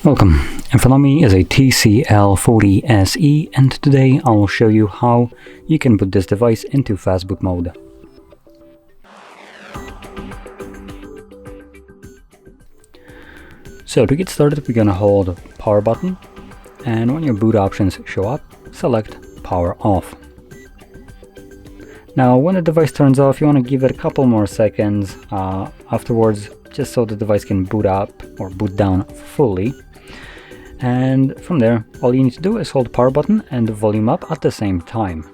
Welcome, in front of me is a TCL 40 SE, and today I will show you how you can put this device into Fastboot mode. So to get started, we're gonna hold the power button, and when your boot options show up, select power off. Now when the device turns off, you want to give it a couple more seconds afterwards, just so the device can boot up or boot down fully. And from there, all you need to do is hold the power button and the volume up at the same time.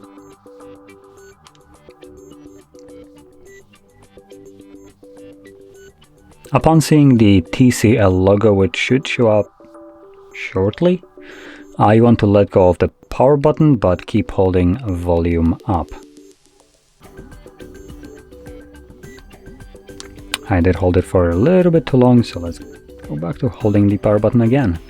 Upon seeing the TCL logo, which should show up shortly, you want to let go of the power button but keep holding volume up. I did hold it for a little bit too long, so let's go back to holding the power button again.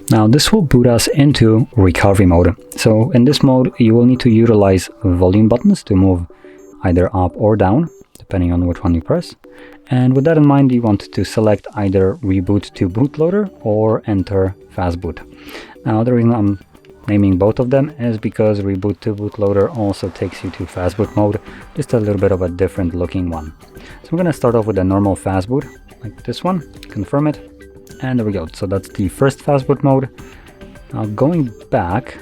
Now this will boot us into recovery mode. So in this mode you will need to utilize volume buttons to move either up or down, depending on which one you press. And with that in mind, you want to select either reboot to bootloader or enter fastboot. Now the reason I'm naming both of them is because reboot to bootloader also takes you to fastboot mode, just a little bit of a different looking one. So we're going to start off with a normal fastboot like this one, confirm it. And there we go, so that's the first fastboot mode. Now going back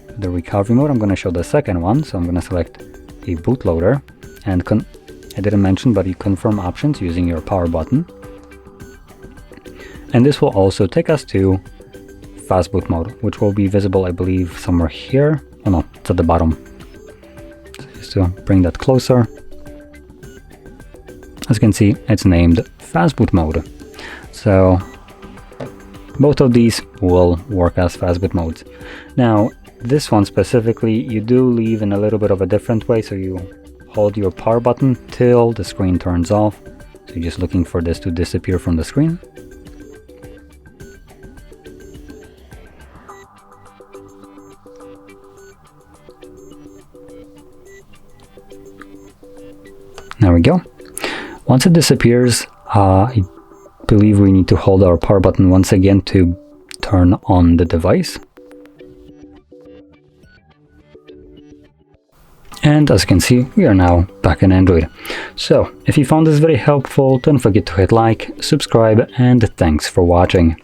to the recovery mode, I'm going to show the second one. So I'm going to select the bootloader, and I didn't mention, but you confirm options using your power button. And this will also take us to fastboot mode, which will be visible, I believe, somewhere here. Oh no, it's at the bottom. So just to bring that closer. As you can see, it's named fastboot mode. So both of these will work as fastboot modes. Now, this one specifically, you do leave in a little bit of a different way. So you hold your power button till the screen turns off. So you're just looking for this to disappear from the screen. There we go. Once it disappears, I believe we need to hold our power button once again to turn on the device. And as you can see, we are now back in Android. So if you found this very helpful, don't forget to hit like, subscribe, and thanks for watching.